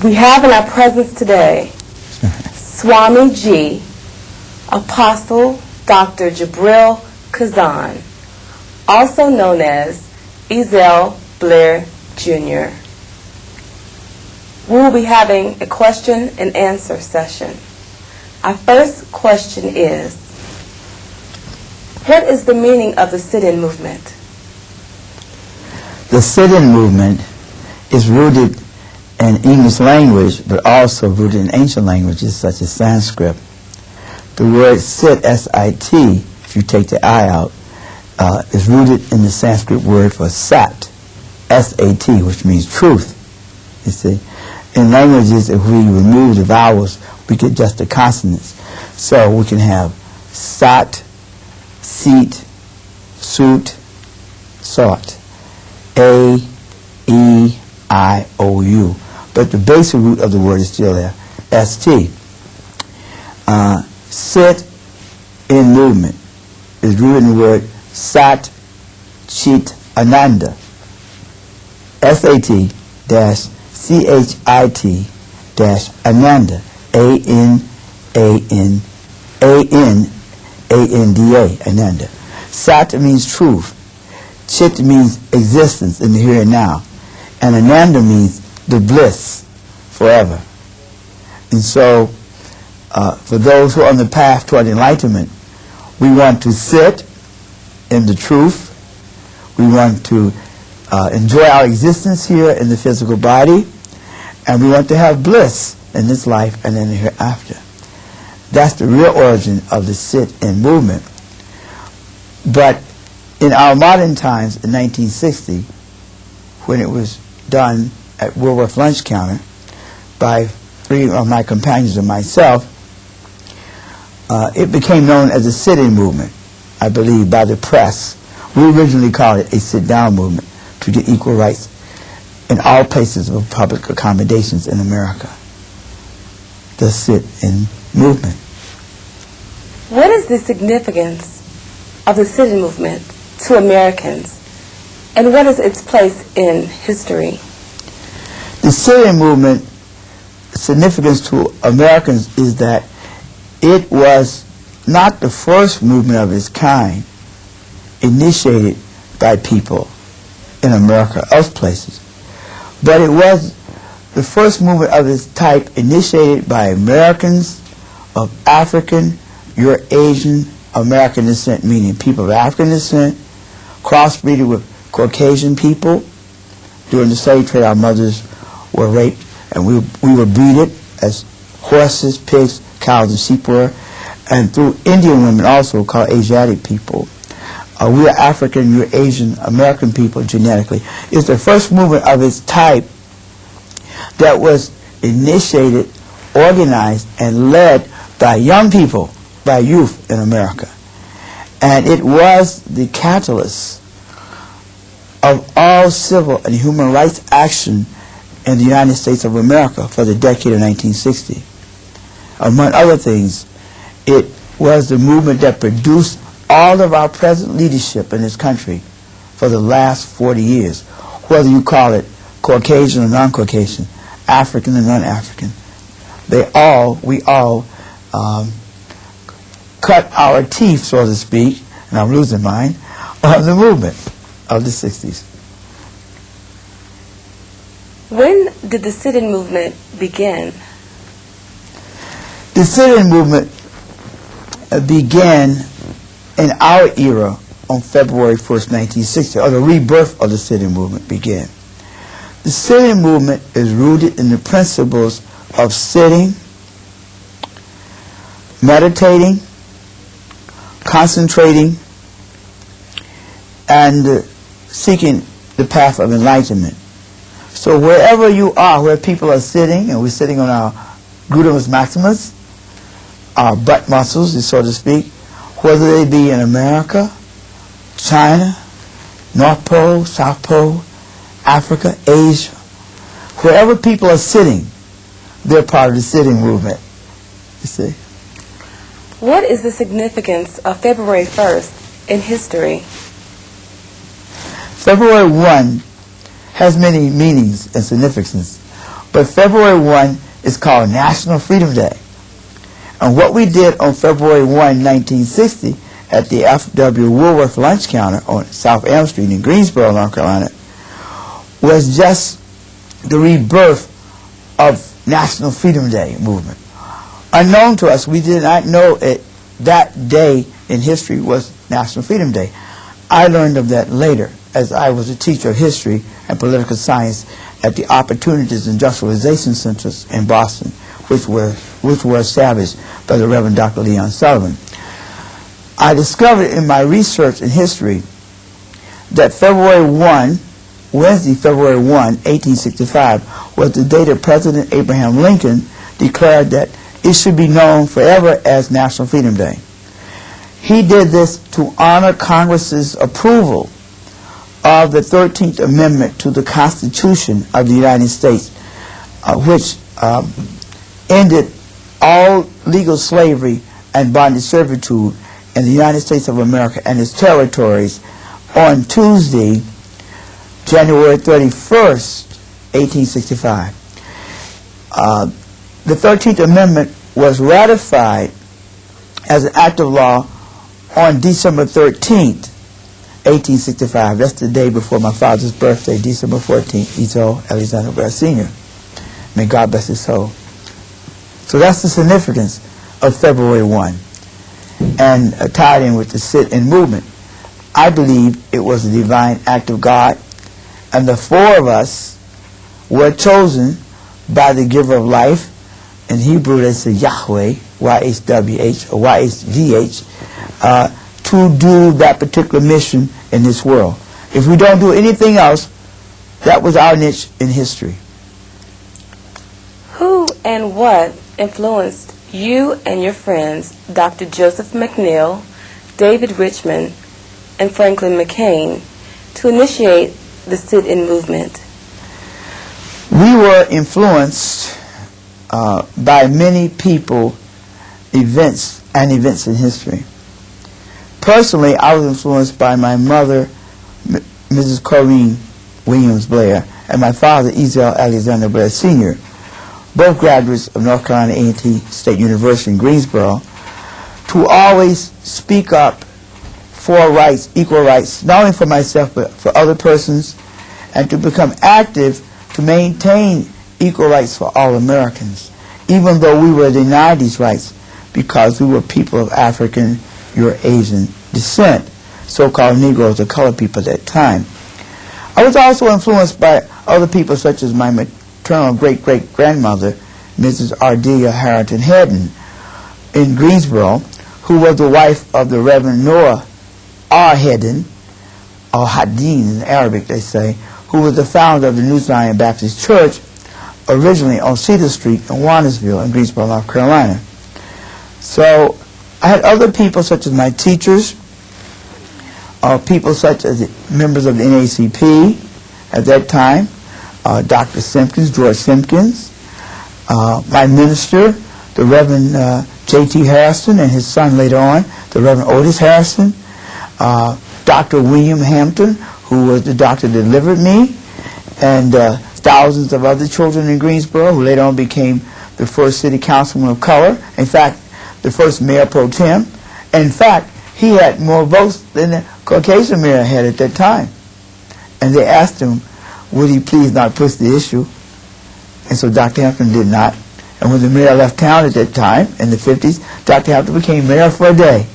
We have in our presence today Swami G, Apostle Dr. Jibreel Khazan, also known as Ezell Blair Jr. We will be having a question and answer session. Our first question is, what is the meaning of the sit-in movement? The sit-in movement is rooted in English language, but also rooted in ancient languages such as Sanskrit. The word sit, S-I-T, if you take the I out, is rooted in the Sanskrit word for sat, S-A-T, which means truth. You see, in languages, if we remove the vowels, we get just the consonants. So we can have sat, seat, suit, sought, A, E, I, O, U. But the basic root of the word is still there, S-T. Sit in movement is rooted in the word Sat Chit Ananda, S-A-T dash C-H-I-T dash Ananda, A-N-A-N-A-N-A-N-D-A, Ananda. Sat means truth. Chit means existence in the here and now. And Ananda means the bliss forever. And so, for those who are on the path toward enlightenment, we want to sit in the truth. We want to enjoy our existence here in the physical body. And we want to have bliss in this life and in the hereafter. That's the real origin of the sit-in movement. But in our modern times, in 1960, when it was done at Woolworth Lunch Counter by 3 of my companions and myself, it became known as a sit-in movement, I believe, by the press. We originally called it a sit-down movement to get equal rights in all places of public accommodations in America. The sit-in movement. What is the significance of the sit-in movement to Americans, and what is its place in history? The sit-in movement significance to Americans is that it was not the first movement of its kind initiated by people in America, other places, but it was the first movement of its type initiated by Americans of African, Eurasian, American descent, meaning people of African descent, crossbreeding with Caucasian people. During the slave trade, our mothers were raped, and we were breeded as horses, pigs, cows, and sheep were, and through Indian women also called Asiatic people. We are African, Eurasian, American people genetically. It's the first movement of its type that was initiated, organized, and led by young people, by youth in America. And it was the catalyst of all civil and human rights action in the United States of America for the decade of 1960. Among other things, it was the movement that produced all of our present leadership in this country for the last 40 years, whether you call it Caucasian or non-Caucasian, African or non-African. We all cut our teeth, so to speak, and I'm losing mine, on the movement of the 60s. When did the sit-in movement begin? The sit-in movement began in our era on February 1st, 1960, or the rebirth of the sit-in movement began. The sit-in movement is rooted in the principles of sitting, meditating, concentrating, and seeking the path of enlightenment. So wherever you are, where people are sitting, and we're sitting on our gluteus maximus, our butt muscles, so to speak, whether they be in America, China, North Pole, South Pole, Africa, Asia, wherever people are sitting, they're part of the sitting movement, you see. What is the significance of February 1st in history? February 1 has many meanings and significances, But February 1 is called National Freedom Day. And what we did on February 1, 1960, at the F.W. Woolworth Lunch Counter on South Elm Street in Greensboro, North Carolina, was just the rebirth of National Freedom Day movement. Unknown to us, we did not know it, that day in history was National Freedom Day. I learned of that later, as I was a teacher of history and political science at the Opportunities Industrialization Centers in Boston, which were established by the Reverend Dr. Leon Sullivan. I discovered in my research in history that Wednesday, February 1, 1865, was the day that President Abraham Lincoln declared that it should be known forever as National Freedom Day. He did this to honor Congress's approval of the 13th Amendment to the Constitution of the United States, which ended all legal slavery and bondage servitude in the United States of America and its territories on Tuesday, January 31st, 1865. The 13th Amendment was ratified as an act of law on December 13th, 1865. That's the day before my father's birthday, December 14th, Ezell Alexander Blair Sr. May God bless his soul. So that's the significance of February 1. And tied in with the sit-in movement, I believe it was a divine act of God, and the four of us were chosen by the giver of life. In Hebrew they say Yahweh, Y-H-W-H or Y-H-V-H, to do that particular mission in this world. If we don't do anything else, that was our niche in history. Who and what influenced you and your friends, Dr. Joseph McNeil, David Richmond, and Franklin McCain, to initiate the sit-in movement? We were influenced by many people, events in history. Personally, I was influenced by my mother, Mrs. Corrine Williams Blair, and my father, Ezell Alexander Blair Sr., both graduates of North Carolina A&T State University in Greensboro, to always speak up for rights, equal rights, not only for myself but for other persons, and to become active to maintain equal rights for all Americans, even though we were denied these rights because we were people of African, Eurasian descent, so-called Negroes or colored people at that time. I was also influenced by other people such as my maternal great-great-grandmother, Mrs. Ardelia Harrington Hedden, in Greensboro, who was the wife of the Reverend Noah R. Hedden, or Haddin in Arabic they say, who was the founder of the New Zion Baptist Church, originally on Cedar Street in Warnersville in Greensboro, North Carolina. So I had other people such as my teachers, people such as members of the NAACP at that time, Dr. Simpkins, George Simpkins, my minister, the Reverend J.T. Harrison, and his son later on, the Reverend Otis Harrison, Dr. William Hampton, who was the doctor that delivered me, and thousands of other children in Greensboro who later on became the first city councilman of color, in fact, the first mayor pro tem. And in fact, he had more votes than the Caucasian mayor had at that time. And they asked him, would he please not push the issue? And so Dr. Hampton did not. And when the mayor left town at that time, in the 50s, Dr. Hampton became mayor for a day.